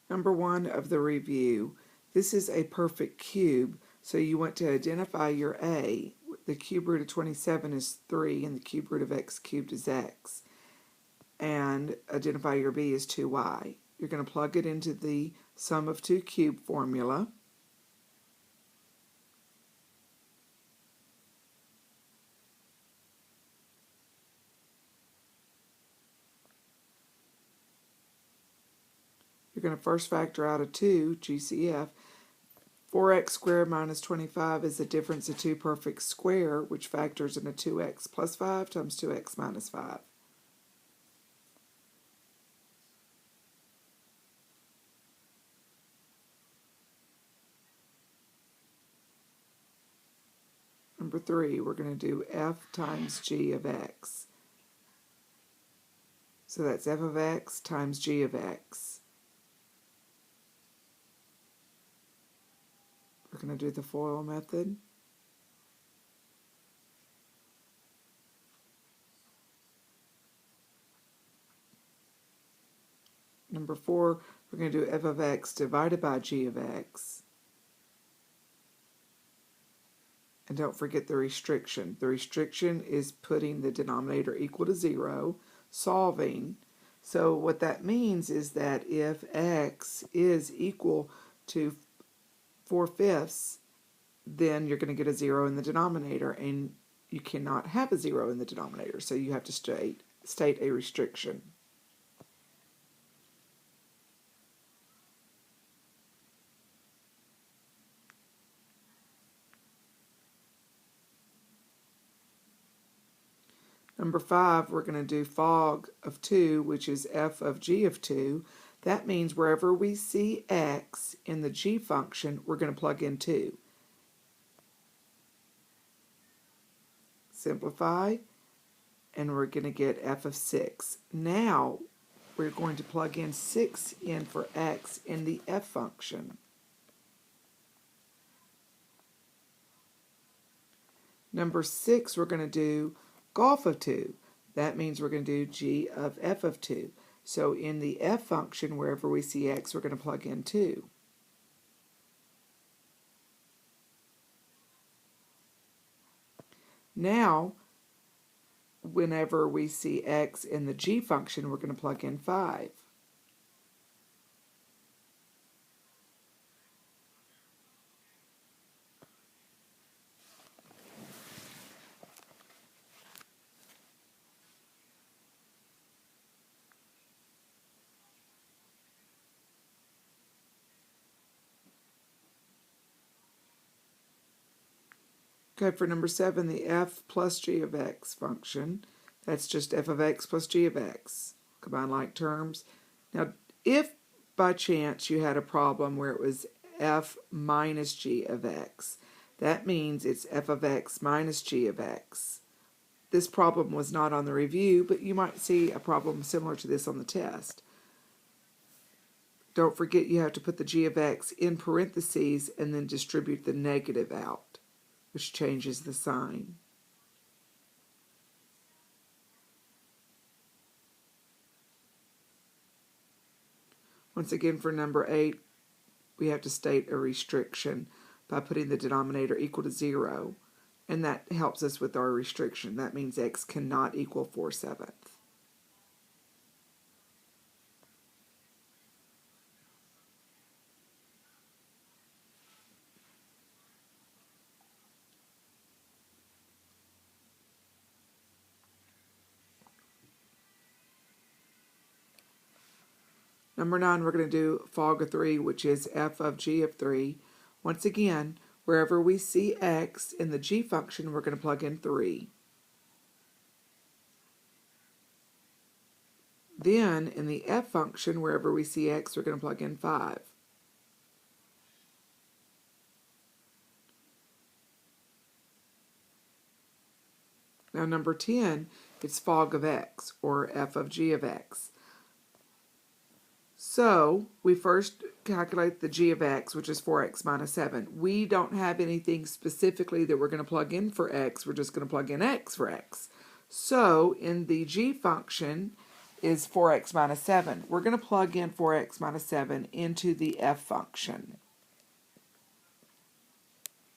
Number 1 of the review. This is a perfect cube, so you want to identify your a. The cube root of 27 is 3, and the cube root of x cubed is x. And identify your b is 2y. You're going to plug it into the sum of 2 cube formula. You're going to first factor out a 2, GCF. 4x squared minus 25 is the difference of two perfect square, which factors in a 2x plus 5 times 2x minus 5. Number 3, we're going to do f times g of x. So that's f of x times g of x. We're going to do the FOIL method. Number 4, we're going to do f of x divided by g of x. And don't forget the restriction. The restriction is putting the denominator equal to 0, solving. So what that means is that if x is equal to 4/5, then you're going to get a 0 in the denominator, and you cannot have a 0 in the denominator, so you have to state a restriction. Number 5, we're going to do fog of 2, which is f of g of 2. That means wherever we see x in the g function, we're going to plug in 2. Simplify, and we're going to get f of 6. Now, we're going to plug in 6 in for x in the f function. Number 6, we're going to do golf of 2. That means we're going to do g of f of 2. So in the f function, wherever we see x, we're going to plug in 2. Now, whenever we see x in the g function, we're going to plug in 5. Okay, for number 7, the f plus g of x function, that's just f of x plus g of x. Combine like terms. Now, if by chance you had a problem where it was f minus g of x, that means it's f of x minus g of x. This problem was not on the review, but you might see a problem similar to this on the test. Don't forget you have to put the g of x in parentheses and then distribute the negative out, which changes the sign. Once again, for number 8, we have to state a restriction by putting the denominator equal to 0, and that helps us with our restriction. That means x cannot equal 4/7. Number 9, we're going to do fog of 3, which is f of g of 3. Once again, wherever we see x in the g function, we're going to plug in 3. Then, in the f function, wherever we see x, we're going to plug in 5. Now, number 10, it's fog of x, or f of g of x. So, we first calculate the g of x, which is 4x minus 7. We don't have anything specifically that we're going to plug in for x. We're just going to plug in x for x. So, in the g function, is 4x minus 7. We're going to plug in 4x minus 7 into the f function.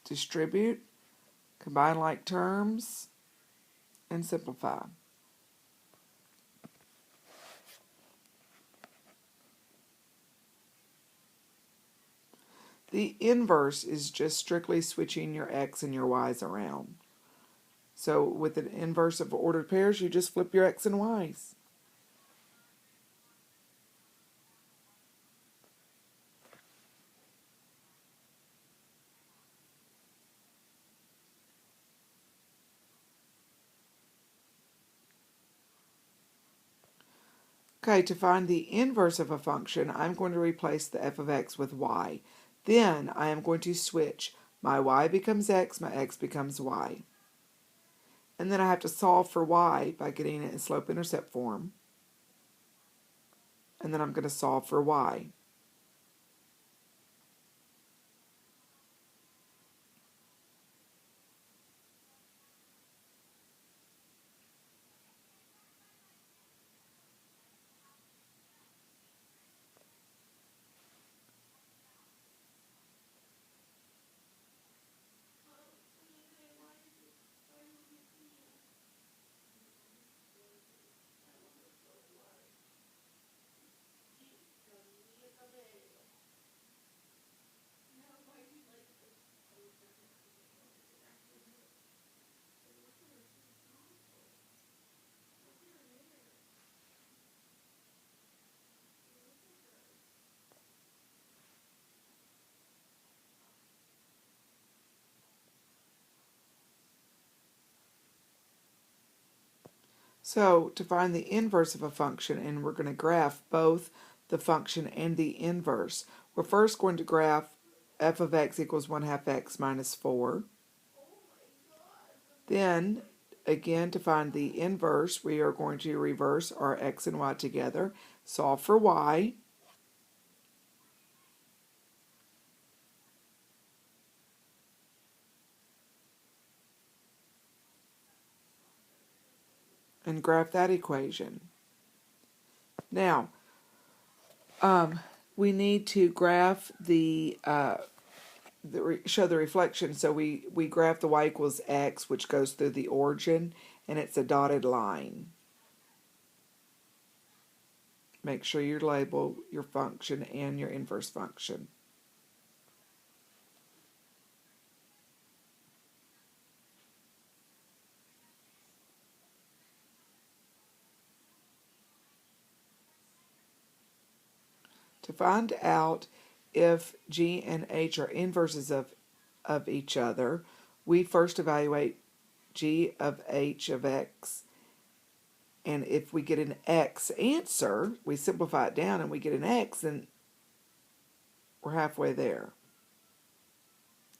Distribute, combine like terms, and simplify. The inverse is just strictly switching your x and your y's around. So with an inverse of ordered pairs, you just flip your x and y's. Okay, to find the inverse of a function, I'm going to replace the f of x with y. Then I am going to switch. My y becomes x, my x becomes y. And then I have to solve for y by getting it in slope-intercept form. And then I'm going to solve for y. So to find the inverse of a function, and we're going to graph both the function and the inverse, we're first going to graph f of x equals 1/2 x minus 4. Then, again, to find the inverse, we are going to reverse our x and y together, solve for y, and graph that equation. Now, we need to graph show the reflection. So we graph the y equals x, which goes through the origin, and it's a dotted line. Make sure you label your function and your inverse function. To find out if g and h are inverses of each other, we first evaluate g of h of x, and if we get an x answer, we simplify it down and we get an x, then we're halfway there.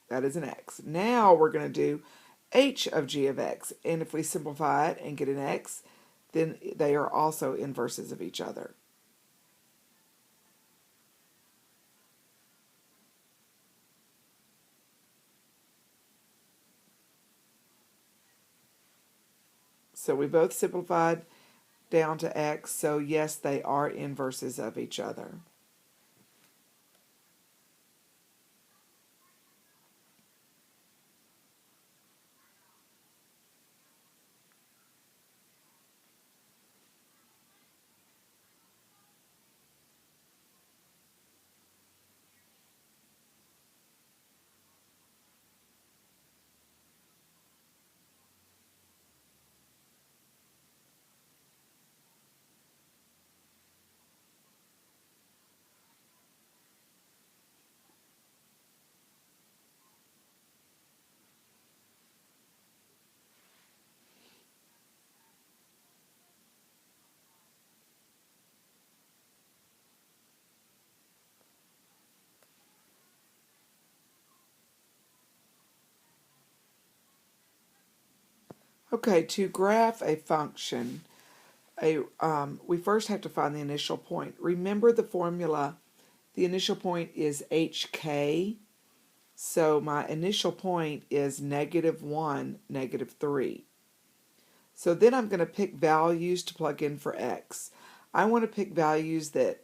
That is an x. Now we're going to do h of g of x, and if we simplify it and get an x, then they are also inverses of each other. So we both simplified down to x, so yes, they are inverses of each other. Okay, to graph a function, we first have to find the initial point. Remember the formula, the initial point is hk, so my initial point is -1, -3. So then I'm going to pick values to plug in for x. I want to pick values that,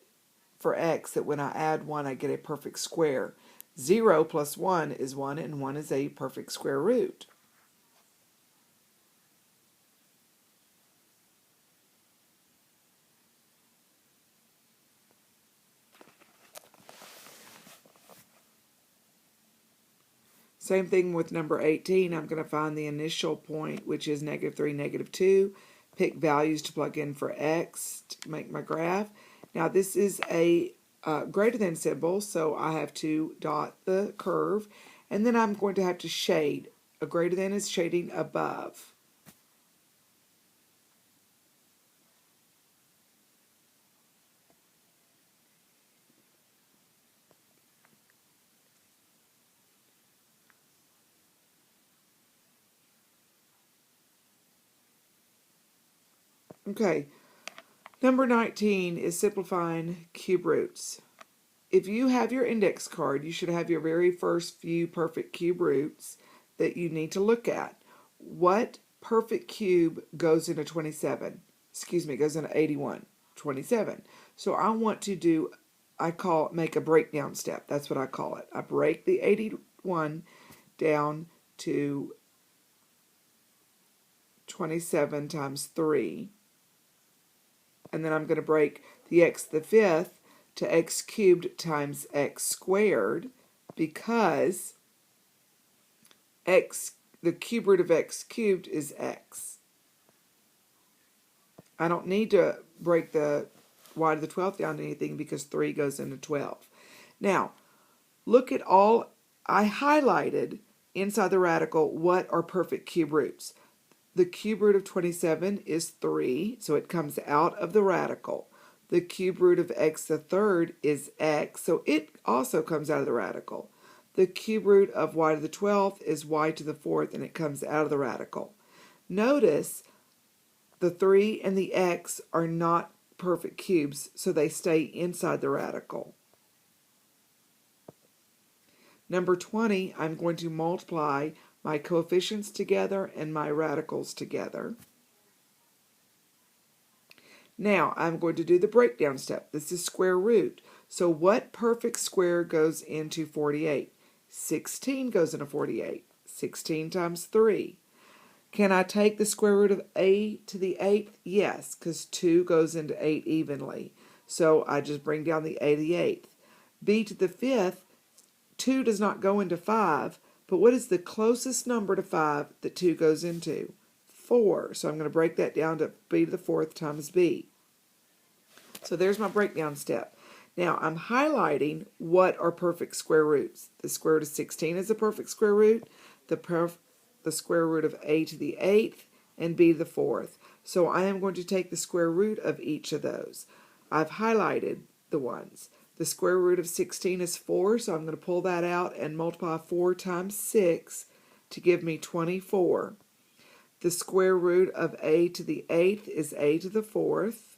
for x, that when I add 1 I get a perfect square. 0 plus 1 is 1, and 1 is a perfect square root. Same thing with number 18. I'm going to find the initial point, which is -3, -2. Pick values to plug in for x to make my graph. Now this is a greater than symbol, so I have to dot the curve, and then I'm going to have to shade. A greater than is shading above. Okay, number 19 is simplifying cube roots. If you have your index card, you should have your very first few perfect cube roots that you need to look at. What perfect cube goes into 27? Excuse me, goes into 81. 27. So I want to do, make a breakdown step. That's what I call it. I break the 81 down to 27 times 3. And then I'm going to break the x to the fifth to x cubed times x squared, because the cube root of x cubed is x. I don't need to break the y to the 12th down to anything because 3 goes into 12. Now, look at all I highlighted inside the radical. What are perfect cube roots? The cube root of 27 is 3, so it comes out of the radical. The cube root of x to the third is x, so it also comes out of the radical. The cube root of y to the 12th is y to the fourth, and it comes out of the radical. Notice the 3 and the x are not perfect cubes, so they stay inside the radical. Number 20, I'm going to multiply my coefficients together and my radicals together. Now I'm going to do the breakdown step. This is square root. So what perfect square goes into 48? 16 goes into 48. 16 times 3. Can I take the square root of a to the 8th? Yes, because 2 goes into 8 evenly. So I just bring down the a to the 8th. b to the 5th, 2 does not go into 5, but what is the closest number to 5 that 2 goes into? 4. So I'm going to break that down to b to the 4th times b. So there's my breakdown step. Now I'm highlighting what are perfect square roots. The square root of 16 is a perfect square root. The square root of a to the 8th and b to the 4th. So I am going to take the square root of each of those. I've highlighted the ones. The square root of 16 is 4, so I'm going to pull that out and multiply 4 times 6 to give me 24. The square root of a to the 8th is a to the 4th,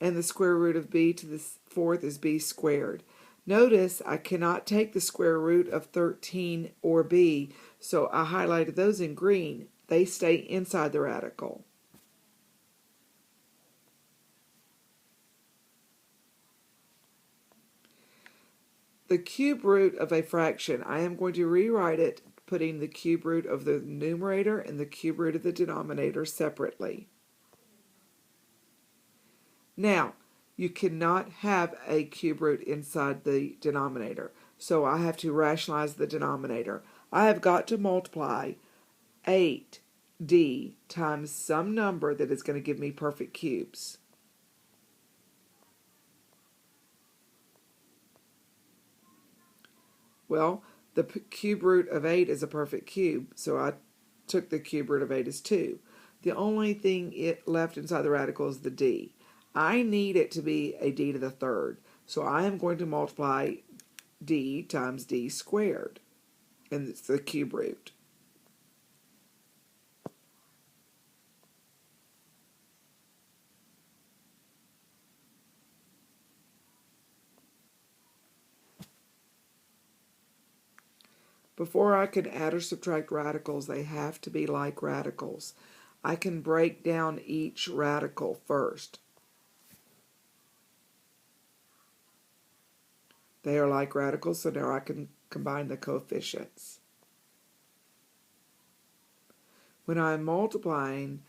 and the square root of b to the 4th is b squared. Notice I cannot take the square root of 13 or b, so I highlighted those in green. They stay inside the radical. The cube root of a fraction, I am going to rewrite it putting the cube root of the numerator and the cube root of the denominator separately. Now, you cannot have a cube root inside the denominator, so I have to rationalize the denominator. I have got to multiply 8d times some number that is going to give me perfect cubes. Well, the cube root of 8 is a perfect cube, so I took the cube root of 8 as 2. The only thing left inside the radical is the d. I need it to be a d to the third, so I am going to multiply d times d squared, and it's the cube root. Before I can add or subtract radicals, they have to be like radicals. I can break down each radical first. They are like radicals, so now I can combine the coefficients. When I'm multiplying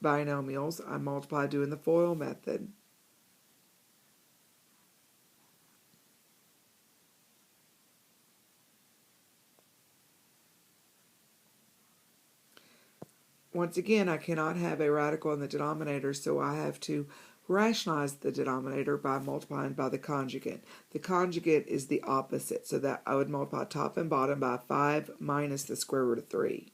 binomials, I multiply doing the FOIL method. Once again, I cannot have a radical in the denominator, so I have to rationalize the denominator by multiplying by the conjugate. The conjugate is the opposite, so that I would multiply top and bottom by 5 minus the square root of 3.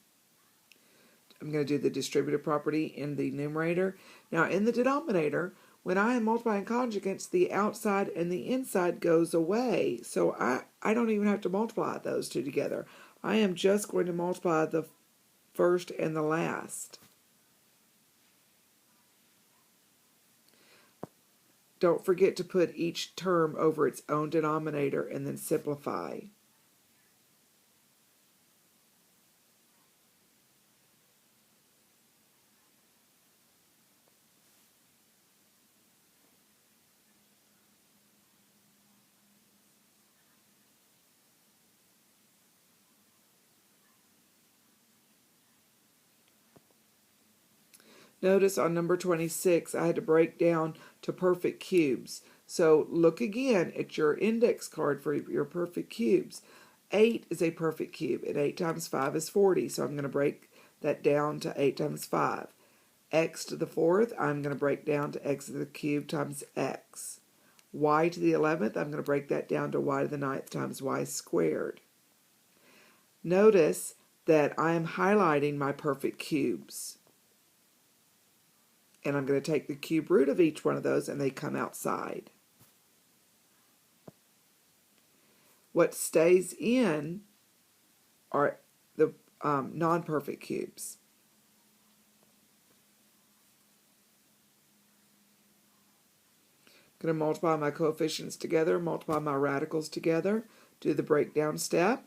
I'm going to do the distributive property in the numerator. Now, in the denominator, when I am multiplying conjugates, the outside and the inside goes away, so I don't even have to multiply those two together. I am just going to multiply the first and the last. Don't forget to put each term over its own denominator and then simplify. Notice on number 26, I had to break down to perfect cubes. So look again at your index card for your perfect cubes. 8 is a perfect cube, and 8 times 5 is 40, so I'm going to break that down to 8 times 5. X to the 4th, I'm going to break down to x to the cube times x. Y to the 11th, I'm going to break that down to y to the 9th times y squared. Notice that I am highlighting my perfect cubes. And I'm going to take the cube root of each one of those, and they come outside. What stays in are the non-perfect cubes. I'm going to multiply my coefficients together, multiply my radicals together, do the breakdown step.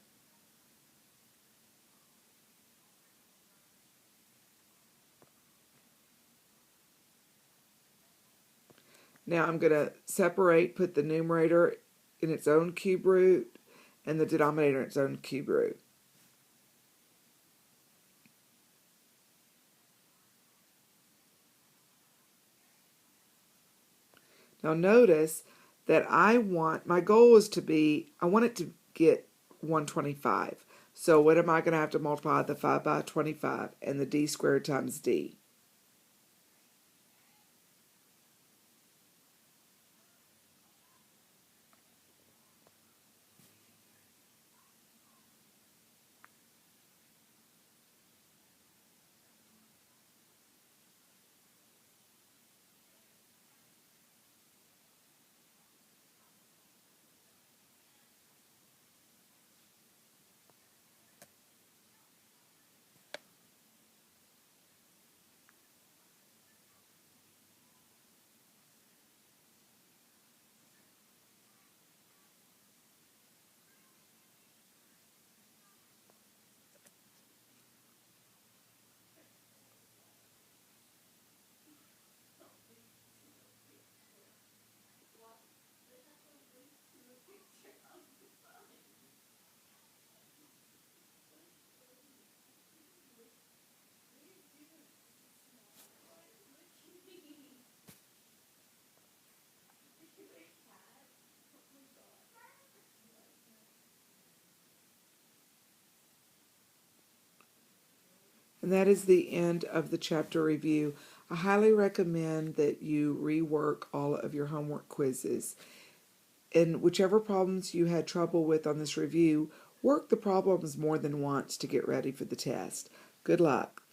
Now I'm going to separate, put the numerator in its own cube root and the denominator in its own cube root. Now notice that my goal is to be, I want it to get 125. So what am I going to have to multiply the 5 by 25 and the d squared times d? And that is the end of the chapter review. I highly recommend that you rework all of your homework quizzes. And whichever problems you had trouble with on this review, work the problems more than once to get ready for the test. Good luck.